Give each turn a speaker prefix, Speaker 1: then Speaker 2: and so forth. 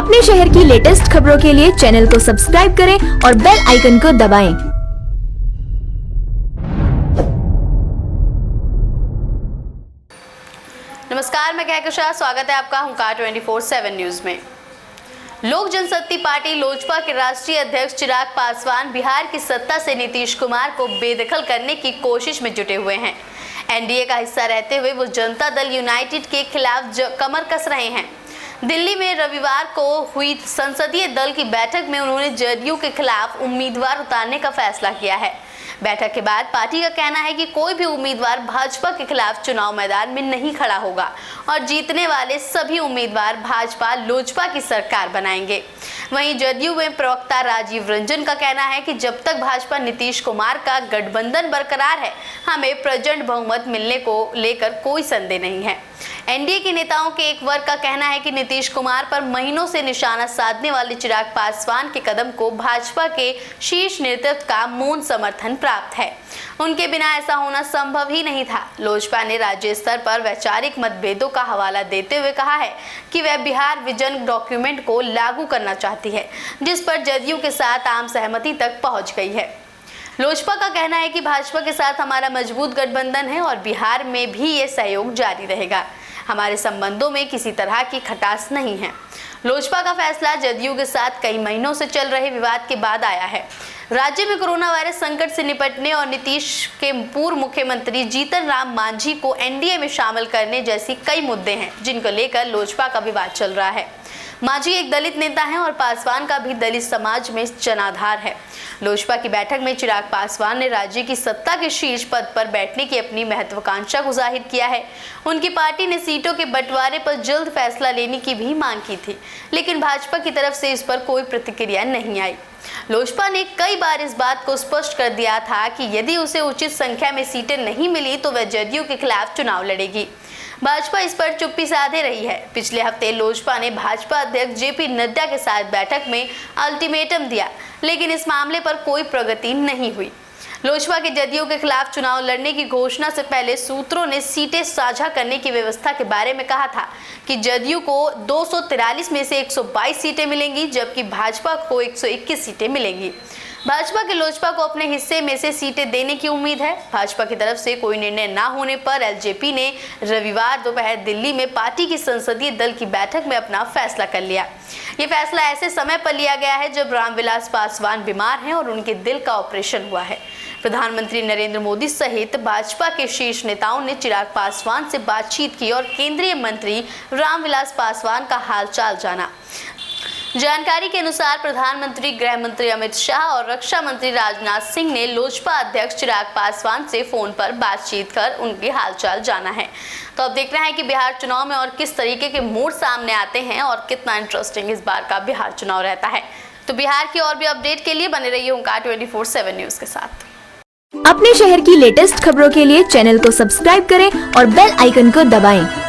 Speaker 1: अपने शहर की लेटेस्ट खबरों के लिए चैनल को सब्सक्राइब करें और बेल आइकन को दबाएं।
Speaker 2: नमस्कार, मैं कहकशा, स्वागत है आपका हुंकार 24/7 न्यूज में। लोक जनशक्ति पार्टी लोजपा के राष्ट्रीय अध्यक्ष चिराग पासवान बिहार की सत्ता से नीतीश कुमार को बेदखल करने की कोशिश में जुटे हुए हैं। एनडीए का हिस्सा रहते हुए वो जनता दल यूनाइटेड के खिलाफ कमर कस रहे हैं। दिल्ली में रविवार को हुई संसदीय दल की बैठक में उन्होंने जदयू के खिलाफ उम्मीदवार उतारने का फैसला किया है। बैठक के बाद पार्टी का कहना है कि कोई भी उम्मीदवार भाजपा के खिलाफ चुनाव मैदान में नहीं खड़ा होगा और जीतने वाले सभी उम्मीदवार भाजपा लोजपा की सरकार बनाएंगे। वहीं जदयू में प्रवक्ता राजीव रंजन का कहना है कि जब तक भाजपा नीतीश कुमार का गठबंधन बरकरार है, हमें प्रचंड बहुमत मिलने को लेकर कोई संदेह नहीं है। एनडीए के नेताओं के एक वर्ग का कहना है कि नीतीश कुमार पर महीनों से निशाना साधने वाले चिराग पासवान के कदम को भाजपा के शीर्ष नेतृत्व का मौन समर्थन प्राप्त है। उनके बिना ऐसा होना संभव ही नहीं था। लोजपा ने राज्य स्तर पर वैचारिक मतभेदों का हवाला देते हुए कहा है कि वह बिहार विजन डॉक्यूमेंट को लागू करना चाहती है, जिस पर जदयू के साथ आम सहमति तक पहुंच गई है। लोजपा का कहना है कि भाजपा के साथ हमारा मजबूत गठबंधन है और बिहार में भी ये सहयोग जारी रहेगा। हमारे संबंधों में किसी तरह की खटास नहीं है। लोजपा का फैसला जदयू के साथ कई महीनों से चल रहे विवाद के बाद आया है। राज्य में कोरोना वायरस संकट से निपटने और नीतीश के पूर्व मुख्यमंत्री जीतन राम मांझी को एनडीए में शामिल करने जैसी कई मुद्दे हैं, जिनको लेकर लोजपा का विवाद चल रहा है। मांझी एक दलित नेता हैं और पासवान का भी दलित समाज में जनाधार है। लोजपा की बैठक में चिराग पासवान ने राज्य की सत्ता के शीर्ष पद पर बैठने की अपनी महत्वाकांक्षा को जाहिर किया है। उनकी पार्टी ने सीटों के बंटवारे पर जल्द फैसला लेने की भी मांग की थी, लेकिन भाजपा की तरफ से इस पर कोई प्रतिक्रिया नहीं आई। लोजपा ने कई बार इस बात को स्पष्ट कर दिया था कि यदि उसे उचित संख्या में सीटें नहीं मिली तो वह जदयू के खिलाफ चुनाव लड़ेगी। भाजपा इस पर चुप्पी साधे रही है। पिछले हफ्ते लोजपा ने भाजपा अध्यक्ष जेपी नड्डा के साथ बैठक में अल्टीमेटम दिया, लेकिन इस मामले पर कोई प्रगति नहीं हुई। लोजपा के जदयू के खिलाफ चुनाव लड़ने की घोषणा से पहले सूत्रों ने सीटें साझा करने की व्यवस्था के बारे में कहा था कि जदयू को 243 में से 122 सीटें मिलेंगी, जबकि भाजपा को 121 सीटें मिलेंगी। भाजपा के लोजपा को अपने हिस्से में से सीटें देने की उम्मीद है। भाजपा की तरफ से कोई निर्णय न होने पर एलजेपी ने रविवार दोपहर दिल्ली में पार्टी की संसदीय दल की बैठक में अपना फैसला कर लिया। ये फैसला ऐसे समय पर लिया गया है जब रामविलास पासवान बीमार हैं और उनके दिल का ऑपरेशन हुआ है। प्रधानमंत्री नरेंद्र मोदी सहित भाजपा के शीर्ष नेताओं ने चिराग पासवान से बातचीत की और केंद्रीय मंत्री रामविलास पासवान का हालचाल जाना। जानकारी के अनुसार प्रधानमंत्री, गृह मंत्री अमित शाह और रक्षा मंत्री राजनाथ सिंह ने लोजपा अध्यक्ष चिराग पासवान से फोन पर बातचीत कर उनके हालचाल जाना है। तो अब देखना है कि बिहार चुनाव में और किस तरीके के मोड़ सामने आते हैं और कितना इंटरेस्टिंग इस बार का बिहार चुनाव रहता है। तो बिहार की और भी अपडेट के लिए बने रहिए हुंकार 24/7 न्यूज के साथ।
Speaker 1: अपने शहर की लेटेस्ट खबरों के लिए चैनल को सब्सक्राइब करें और बेल आइकन को दबाएं।